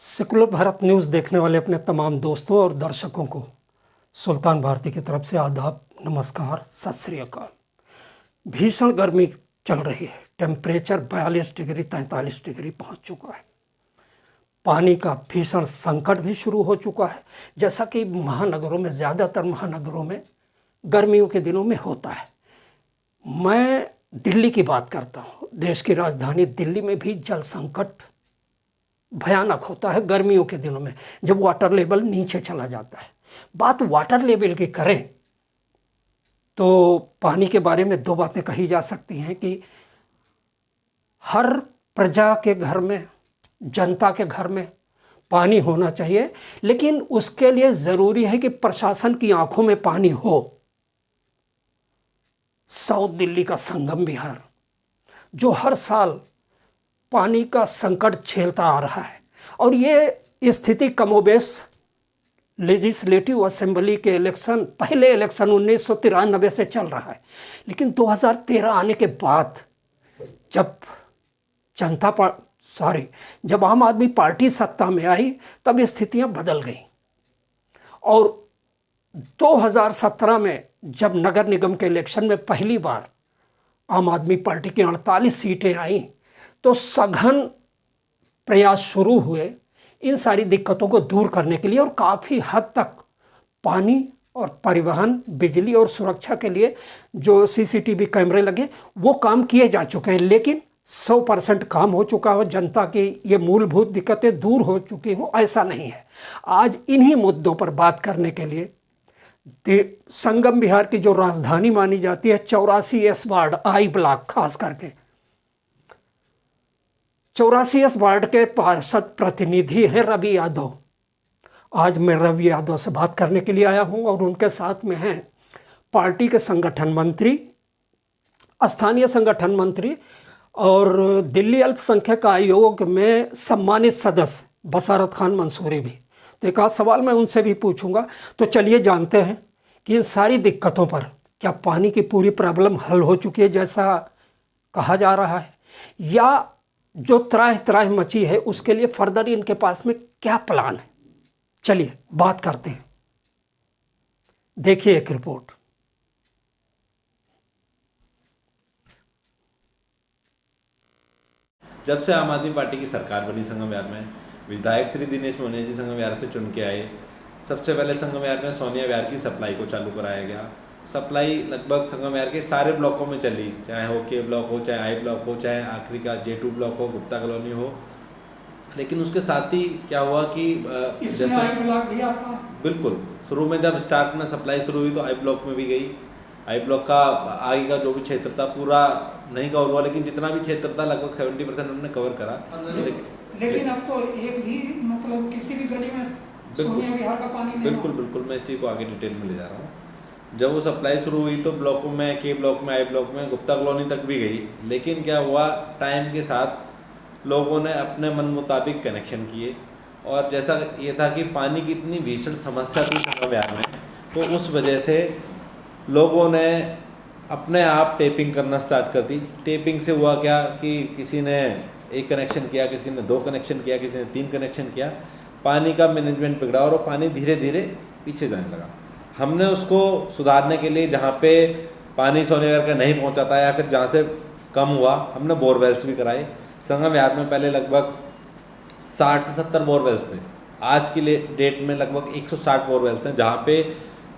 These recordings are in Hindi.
सेकुलर भारत न्यूज़ देखने वाले अपने तमाम दोस्तों और दर्शकों को सुल्तान भारती की तरफ से आदाब, नमस्कार, सत श्री अकाल। भीषण गर्मी चल रही है। टेम्परेचर 42 डिग्री 43 डिग्री पहुंच चुका है। पानी का भीषण संकट भी शुरू हो चुका है, जैसा कि महानगरों में, ज़्यादातर महानगरों में गर्मियों के दिनों में होता है। मैं दिल्ली की बात करता हूँ। देश की राजधानी दिल्ली में भी जल संकट भयानक होता है गर्मियों के दिनों में, जब वाटर लेवल नीचे चला जाता है। बात वाटर लेवल की करें तो पानी के बारे में दो बातें कही जा सकती हैं कि हर प्रजा के घर में, जनता के घर में पानी होना चाहिए, लेकिन उसके लिए ज़रूरी है कि प्रशासन की आंखों में पानी हो। साउथ दिल्ली का संगम विहार, जो हर साल पानी का संकट झेलता आ रहा है, और ये स्थिति कमोबेश लेजिस्लेटिव असेंबली के इलेक्शन, पहले इलेक्शन 1993 से चल रहा है। लेकिन 2013 आने के बाद जब आम आदमी पार्टी सत्ता में आई, तब स्थितियां बदल गईं। और 2017 में जब नगर निगम के इलेक्शन में पहली बार आम आदमी पार्टी की 48 सीटें आईं, तो सघन प्रयास शुरू हुए इन सारी दिक्कतों को दूर करने के लिए, और काफ़ी हद तक पानी और परिवहन, बिजली और सुरक्षा के लिए जो सीसीटीवी कैमरे लगे, वो काम किए जा चुके हैं। लेकिन 100% काम हो चुका हो, जनता की ये मूलभूत दिक्कतें दूर हो चुकी हों, ऐसा नहीं है। आज इन्हीं मुद्दों पर बात करने के लिए संगम विहार की जो राजधानी मानी जाती है, 84S वार्ड आई ब्लॉक, खास करके 84S वार्ड के पार्षद प्रतिनिधि हैं रवि यादव। आज मैं रवि यादव से बात करने के लिए आया हूं, और उनके साथ में हैं पार्टी के संगठन मंत्री, स्थानीय संगठन मंत्री और दिल्ली अल्पसंख्यक आयोग में सम्मानित सदस्य बसारत खान मंसूरी भी। तो एक आध सवाल मैं उनसे भी पूछूंगा। तो चलिए जानते हैं कि इन सारी दिक्कतों पर क्या पानी की पूरी प्रॉब्लम हल हो चुकी है जैसा कहा जा रहा है, या जो त्राह त्राह मची है उसके लिए फर्दर इनके पास में क्या प्लान है। चलिए बात करते हैं। देखिए एक रिपोर्ट। जब से आम आदमी पार्टी की सरकार बनी संगम विहार में, विधायक श्री दिनेश मोहनिया जी संगम विहार से चुन के आए। सबसे पहले संगम विहार में सोनिया विहार की सप्लाई को चालू कराया गया। सप्लाई लगभग संगम विहार के सारे ब्लॉकों में चली, चाहे हो के ब्लॉक हो, चाहे आई ब्लॉक हो, चाहे आखिरी का J2 ब्लॉक हो, गुप्ता कॉलोनी हो। लेकिन उसके साथ ही क्या हुआ कि इसमें आई ब्लॉक भी आता है। बिल्कुल, शुरू में जब स्टार्ट में सप्लाई शुरू हुई तो आई ब्लॉक में भी गई। आई ब्लॉक का आगे का जो भी क्षेत्र था पूरा नहीं कवर हुआ, लेकिन जितना भी क्षेत्र था लगभग 70% उन्होंने कवर करा। लेकिन अब तो एक भी मतलब किसी भी गली में सोनिया विहार का पानी नहीं। बिल्कुल, मैं इसी को आगे डिटेल में ले जा रहा हूँ। जब वो सप्लाई शुरू हुई तो ब्लॉकों में, के ब्लॉक में, आई ब्लॉक में, गुप्ता कॉलोनी तक भी गई। लेकिन क्या हुआ, टाइम के साथ लोगों ने अपने मन मुताबिक कनेक्शन किए, और जैसा ये था कि पानी की इतनी भीषण समस्या थी संगम विहार में, तो उस वजह से लोगों ने अपने आप टेपिंग करना स्टार्ट कर दी। टेपिंग से हुआ क्या कि किसी ने एक कनेक्शन किया, किसी ने 2 कनेक्शन किया, किसी ने 3 कनेक्शन किया। पानी का मैनेजमेंट बिगड़ा और पानी धीरे धीरे पीछे जाने लगा। हमने उसको सुधारने के लिए, जहाँ पे पानी सोनिया विहार का नहीं पहुँचा था या फिर जहाँ से कम हुआ, हमने बोरवेल्स भी कराए। संगम विहार में पहले लगभग 60 से 70 बोरवेल्स थे। आज की डेट में लगभग 160 बोरवेल्स हैं। जहाँ पे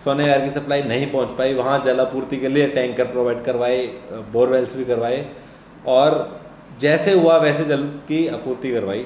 सोनिया विहार की सप्लाई नहीं पहुँच पाई, वहाँ जलापूर्ति के लिए टैंकर प्रोवाइड करवाए, बोरवेल्स भी करवाए, और जैसे हुआ वैसे जल की आपूर्ति करवाई।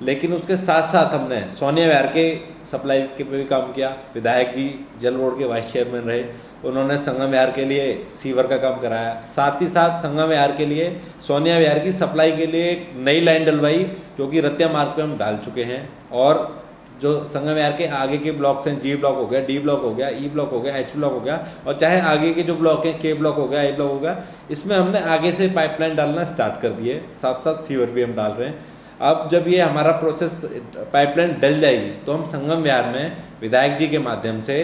लेकिन उसके साथ साथ हमने सोनिया विहार के सप्लाई के पे भी काम किया। विधायक जी जल बोर्ड के वाइस चेयरमैन रहे, उन्होंने संगम विहार के लिए सीवर का काम कराया। साथ ही साथ संगम विहार के लिए सोनिया विहार की सप्लाई के लिए एक नई लाइन डलवाई, जो कि रतिया मार्ग पे हम डाल चुके हैं। और जो संगम विहार के आगे के ब्लॉक्स हैं, G ब्लॉक हो गया, D ब्लॉक हो गया, E ब्लॉक हो गया, H ब्लॉक हो गया, और चाहे आगे के जो ब्लॉक हैं, K ब्लॉक हो गया, I ब्लॉक हो गया, इसमें हमने आगे से पाइपलाइन डालना स्टार्ट कर दिए। साथ साथ सीवर भी हम डाल रहे हैं। अब जब ये हमारा प्रोसेस पाइपलाइन डल जाएगी तो हम संगम विहार में विधायक जी के माध्यम से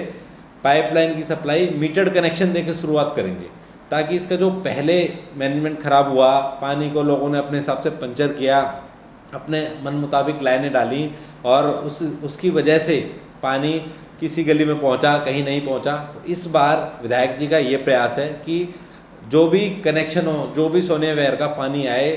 पाइपलाइन की सप्लाई मीटर्ड कनेक्शन देकर शुरुआत करेंगे, ताकि इसका जो पहले मैनेजमेंट ख़राब हुआ, पानी को लोगों ने अपने हिसाब से पंचर किया, अपने मन मुताबिक लाइनें डाली और उसकी वजह से पानी किसी गली में पहुंचा, कहीं नहीं पहुंचा। तो इस बार विधायक जी का ये प्रयास है कि जो भी कनेक्शन हो, जो भी सोने विहार का पानी आए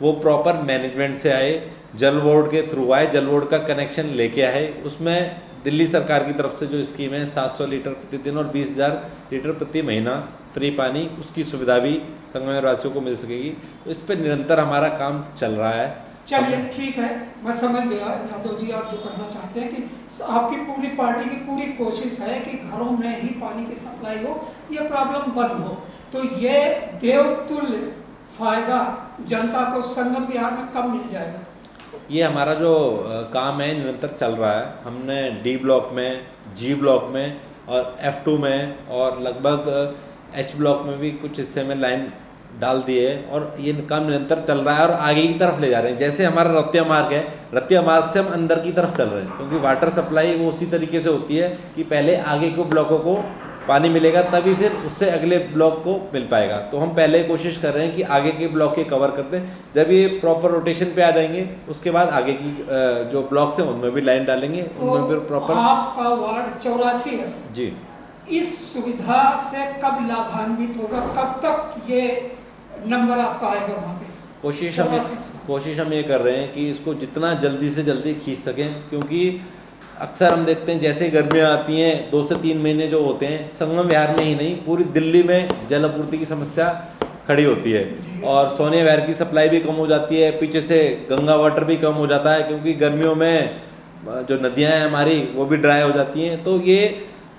वो प्रॉपर मैनेजमेंट से आए, जल बोर्ड के थ्रू आए, जल बोर्ड का कनेक्शन लेके आए। उसमें दिल्ली सरकार की तरफ से जो स्कीम है 700 लीटर प्रतिदिन और 20,000 लीटर प्रति महीना फ्री पानी, उसकी सुविधा भी संगमेर वासियों को मिल सकेगी। तो इस पर निरंतर हमारा काम चल रहा है। चलिए ठीक है, मैं समझ गया यादव जी, आप जो कहना चाहते हैं कि आपकी पूरी पार्टी की पूरी कोशिश है कि घरों में ही पानी की सप्लाई हो, ये प्रॉब्लम बंद हो। तो ये देवतुल्य फायदा जनता को संगम विहार में कब मिल जाएगा? ये हमारा जो काम है निरंतर चल रहा है। हमने डी ब्लॉक में, जी ब्लॉक में और F2 में और लगभग H ब्लॉक में भी कुछ हिस्से में लाइन डाल दी है और ये काम निरंतर चल रहा है और आगे की तरफ ले जा रहे हैं। जैसे हमारा रतिया मार्ग है, रतिया मार्ग से हम अंदर की तरफ चल रहे हैं, क्योंकि वाटर सप्लाई वो उसी तरीके से होती है कि पहले आगे के ब्लॉकों को पानी मिलेगा तभी फिर उससे अगले ब्लॉक को मिल पाएगा। तो हम पहले कोशिश कर रहे हैं कि आगे के ब्लॉक के कवर करते हैं। जब ये प्रॉपर रोटेशन पे आ जाएंगे उसके बाद आगे की जो ब्लॉक्स हैं उनमें भी लाइन डालेंगे, उनमें फिर प्रॉपर। आपका वार्ड 84 जी, इस सुविधा से कब लाभान्वित होगा, कब तक ये नंबर आपका आएगा वहाँ पे? कोशिश हम ये कर रहे हैं कि इसको जितना जल्दी से जल्दी खींच सकें, क्योंकि अक्सर हम देखते हैं जैसे गर्मियाँ आती हैं 2 से 3 महीने जो होते हैं, संगम विहार में ही नहीं पूरी दिल्ली में जल आपूर्ति की समस्या खड़ी होती है और सोने विहार की सप्लाई भी कम हो जाती है, पीछे से गंगा वाटर भी कम हो जाता है, क्योंकि गर्मियों में जो नदियाँ हैं हमारी वो भी ड्राई हो जाती हैं। तो ये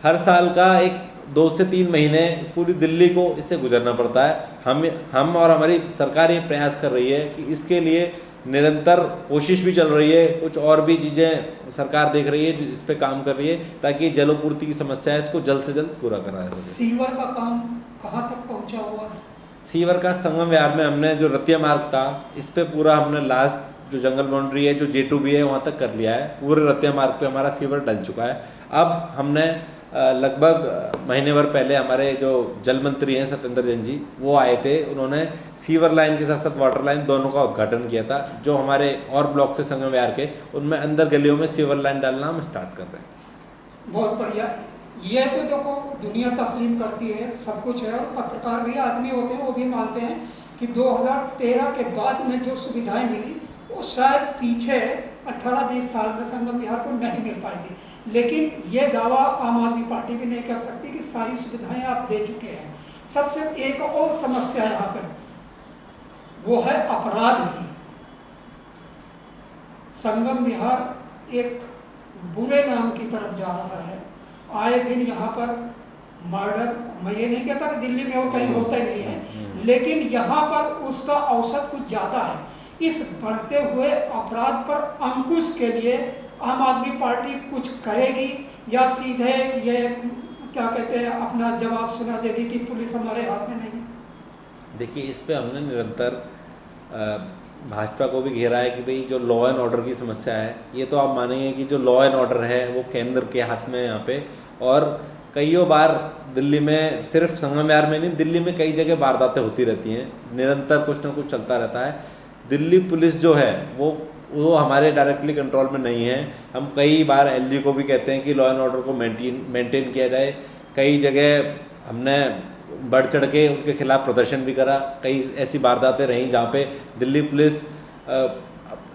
हर साल का एक 2 से 3 महीने पूरी दिल्ली को इससे गुजरना पड़ता है। हम और हमारी सरकार ये प्रयास कर रही है कि इसके लिए निरंतर कोशिश भी चल रही है। कुछ और भी चीज़ें सरकार देख रही है, इस पे काम कर रही है ताकि जलापूर्ति की समस्या है इसको जल्द से जल्द पूरा कराया जाए। सीवर का काम कहाँ तक पहुँचा हुआ है? सीवर का संगम विहार में हमने जो रतिया मार्ग था इस पे पूरा हमने लास्ट जो जंगल बाउंड्री है जो J2B है वहाँ तक कर लिया है। पूरे रतिया मार्ग पे हमारा सीवर डल चुका है। अब हमने लगभग महीने भर पहले हमारे जो जल मंत्री हैं सत्येंद्र जैन जी, वो आए थे। उन्होंने सीवर लाइन के साथ साथ वाटर लाइन दोनों का उद्घाटन किया था। जो हमारे और ब्लॉक से संगम विहार के, उनमें अंदर गलियों में सीवर लाइन डालना हम स्टार्ट कर रहे हैं। बहुत बढ़िया। ये तो देखो दुनिया तस्लीम करती है, सब कुछ है, और पत्रकार भी आदमी होते हैं वो भी मानते हैं कि 2013 के बाद में जो सुविधाएं मिली वो शायद पीछे 18-20 साल में संगम विहार को नहीं मिल पाएगी। लेकिन ये दावा आम आदमी पार्टी भी नहीं कर सकती कि सारी सुविधाएं आप दे चुके हैं। सबसे एक और समस्या यहाँ पे वो है अपराध की। संगम विहार एक बुरे नाम की तरफ जा रहा है। आए दिन यहाँ पर मर्डर, मैं ये नहीं कहता कि दिल्ली में हो, कहीं होता ही नहीं है, लेकिन यहाँ पर उसका औसत कुछ ज़्यादा है। इस बढ़ते हुए अपराध पर अंकुश के लिए आम आदमी पार्टी कुछ करेगी या सीधे ये क्या कहते हैं अपना जवाब सुना देगी कि पुलिस हमारे हाथ में नहीं है? देखिए, इस पे हमने निरंतर भाजपा को भी घेरा है कि भाई जो लॉ एंड ऑर्डर की समस्या है, ये तो आप मानेंगे कि जो लॉ एंड ऑर्डर है वो केंद्र के हाथ में है यहाँ पे। और कईयों बार दिल्ली में, सिर्फ संगम विहार में नहीं, दिल्ली में कई जगह वारदातें होती रहती हैं, निरंतर कुछ ना कुछ चलता रहता है। दिल्ली पुलिस जो है वो हमारे डायरेक्टली कंट्रोल में नहीं है। हम कई बार LG को भी कहते हैं कि लॉ एंड ऑर्डर को मेंटेन किया जाए। कई जगह हमने बढ़ चढ़ के उनके खिलाफ प्रदर्शन भी करा। कई ऐसी वारदातें रहीं जहाँ पे दिल्ली पुलिस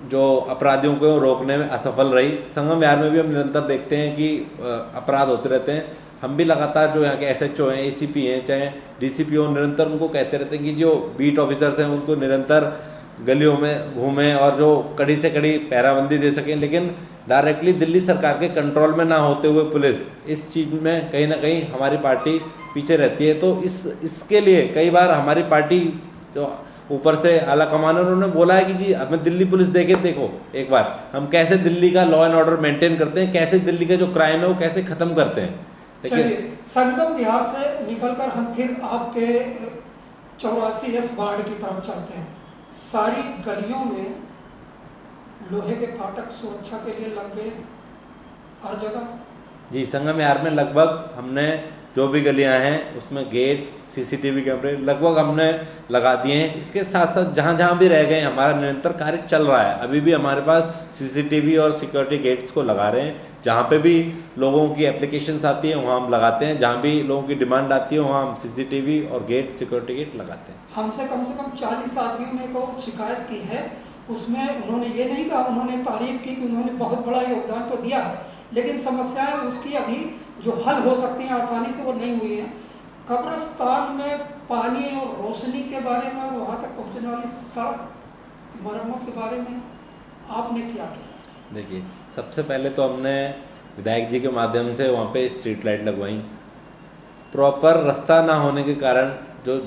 जो अपराधियों को रोकने में असफल रही। संगम विहार में भी हम निरंतर देखते हैं कि अपराध होते रहते हैं। हम भी लगातार जो यहाँ के SHO हैं, ACP हैं, चाहे DCP हो, निरंतर उनको कहते रहते हैं कि जो बीट ऑफिसर्स हैं उनको निरंतर गलियों में घूमें और जो कड़ी से कड़ी पहराबंदी दे सकें। लेकिन डायरेक्टली दिल्ली सरकार के कंट्रोल में ना होते हुए पुलिस इस चीज़ में कहीं ना कहीं हमारी पार्टी पीछे रहती है। तो इसके लिए कई बार हमारी पार्टी जो ऊपर से आला कमान, उन्होंने बोला है कि जी हमें दिल्ली पुलिस देखो एक बार हम कैसे दिल्ली का लॉ एंड ऑर्डर मेंटेन करते हैं, कैसे दिल्ली का जो क्राइम है वो कैसे ख़त्म करते हैं। चलिए, संगम विहार से निकलकर हम फिर आपके 84 वार्ड की तरफ चलते हैं। सारी गलियों में लोहे के फाटक सुरक्षा के लिए लग गए हर जगह। जी, संगम विहार में लगभग हमने जो भी गलियां हैं उसमें गेट सीसीटीवी कैमरे लगभग हमने लगा दिए हैं। इसके साथ साथ जहाँ जहाँ भी रह गए हमारा निरंतर कार्य चल रहा है। अभी भी हमारे पास सीसीटीवी और सिक्योरिटी गेट्स को लगा रहे हैं। जहाँ पे भी लोगों की एप्लीकेशंस आती है वहाँ हम लगाते हैं। जहाँ भी लोगों की डिमांड आती है वहाँ हम सीसीटीवी और गेट, सिक्योरिटी गेट लगाते हैं। हमसे कम से कम 40 आदमियों ने को शिकायत की है। उसमें उन्होंने ये नहीं कहा, उन्होंने तारीफ की कि उन्होंने बहुत बड़ा योगदान तो दिया है, लेकिन समस्याएं उसकी अभी जो हल हो सकती हैं आसानी से वो नहीं हुई हैं। कब्रिस्तान में पानी और रोशनी के बारे में, वहाँ तक पहुँचने वाली सड़क मरम्मत के बारे में आपने क्या किया? देखिए, सबसे पहले तो हमने विधायक जी के माध्यम से वहाँ पे स्ट्रीट लाइट लगवाई। प्रॉपर रास्ता ना होने के कारण जो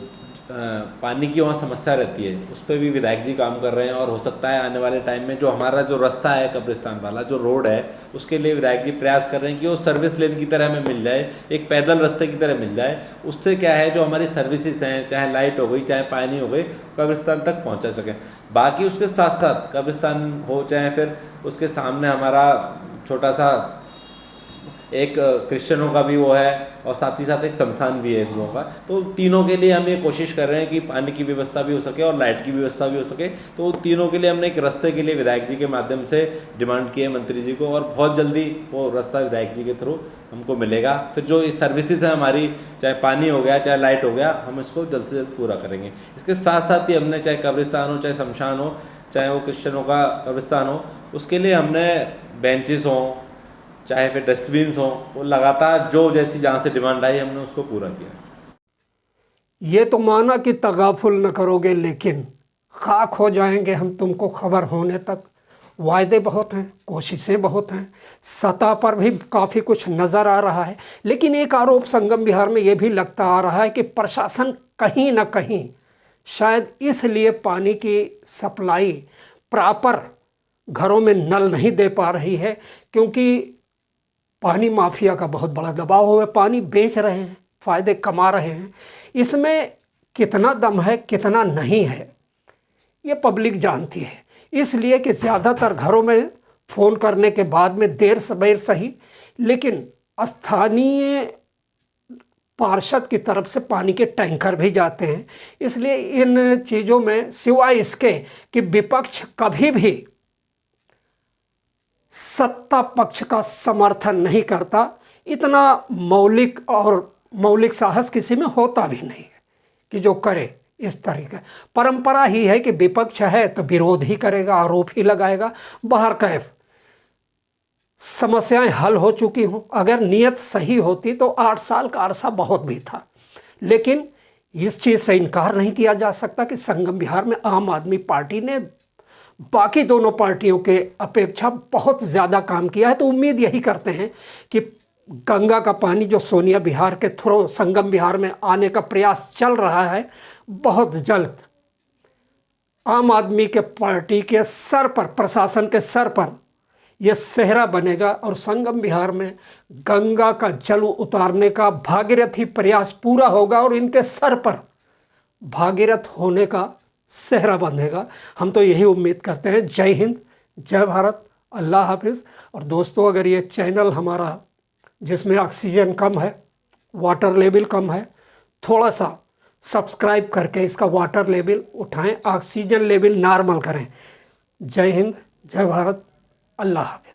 पानी की वहाँ समस्या रहती है उस पर भी विधायक जी काम कर रहे हैं। और हो सकता है आने वाले टाइम में जो हमारा जो रास्ता है कब्रिस्तान वाला जो रोड है उसके लिए विधायक जी प्रयास कर रहे हैं कि वो सर्विस लेन की तरह हमें मिल जाए, एक पैदल रास्ते की तरह मिल जाए। उससे क्या है जो हमारी सर्विसेज हैं, चाहे लाइट हो गई चाहे पानी हो गई, कब्रिस्तान तक पहुँचा सकें। बाकी उसके साथ साथ कब्रिस्तान हो चाहे फिर उसके सामने हमारा छोटा सा एक क्रिश्चियनों का भी वो है और साथ ही साथ एक शमशान भी है हिंदुओं का। तो तीनों के लिए हम ये कोशिश कर रहे हैं कि पानी की व्यवस्था भी हो सके और लाइट की व्यवस्था भी हो सके। तो तीनों के लिए हमने एक रास्ते के लिए विधायक जी के माध्यम से डिमांड की है मंत्री जी को, और बहुत जल्दी वो रास्ता विधायक जी के थ्रू हमको मिलेगा। फिर जो इस सर्विसेज है हमारी, चाहे पानी हो गया चाहे लाइट हो गया, हम इसको जल्द से जल्द पूरा करेंगे। इसके साथ साथ ही हमने चाहे कब्रिस्तान हो चाहे शमशान हो चाहे वो क्रिश्चियनों का कब्रिस्तान हो, उसके लिए हमने बेंचेस हों चाहे फिर डस्टबिन हो, वो लगातार जो जैसी जहाँ से डिमांड आई हमने उसको पूरा किया। ये तो माना कि तगाफुल न करोगे, लेकिन खाक हो जाएंगे हम तुमको खबर होने तक। वायदे बहुत हैं, कोशिशें बहुत हैं, सतह पर भी काफ़ी कुछ नज़र आ रहा है। लेकिन एक आरोप संगम विहार में ये भी लगता आ रहा है कि प्रशासन कहीं ना कहीं शायद इसलिए पानी की सप्लाई प्रॉपर घरों में नल नहीं दे पा रही है, क्योंकि पानी माफिया का बहुत बड़ा दबाव है। पानी बेच रहे हैं, फ़ायदे कमा रहे हैं। इसमें कितना दम है कितना नहीं है ये पब्लिक जानती है। इसलिए कि ज़्यादातर घरों में फ़ोन करने के बाद में देर सबेर सही, लेकिन स्थानीय पार्षद की तरफ से पानी के टैंकर भी जाते हैं। इसलिए इन चीज़ों में सिवाय इसके कि विपक्ष कभी भी सत्ता पक्ष का समर्थन नहीं करता, इतना मौलिक साहस किसी में होता भी नहीं है कि जो करे इस तरीके। परंपरा ही है कि विपक्ष है तो विरोध ही करेगा, आरोप ही लगाएगा। बाहर कैफ समस्याएं हल हो चुकी हों, अगर नीयत सही होती तो 8 साल का अरसा बहुत भी था। लेकिन इस चीज़ से इनकार नहीं किया जा सकता कि संगम विहार में आम आदमी पार्टी ने बाकी दोनों पार्टियों के अपेक्षा बहुत ज़्यादा काम किया है। तो उम्मीद यही करते हैं कि गंगा का पानी जो सोनिया विहार के थ्रू संगम विहार में आने का प्रयास चल रहा है, बहुत जल्द आम आदमी के पार्टी के सर पर, प्रशासन के सर पर यह सेहरा बनेगा और संगम विहार में गंगा का जल उतारने का भागीरथी प्रयास पूरा होगा और इनके सर पर भागीरथ होने का सेहरा बंधेगा। हम तो यही उम्मीद करते हैं। जय हिंद, जय भारत, अल्लाह हाफिज़। और दोस्तों, अगर ये चैनल हमारा जिसमें ऑक्सीजन कम है, वाटर लेवल कम है, थोड़ा सा सब्सक्राइब करके इसका वाटर लेवल उठाएं, ऑक्सीजन लेवल नॉर्मल करें। जय हिंद, जय भारत, अल्लाह हाफिज़।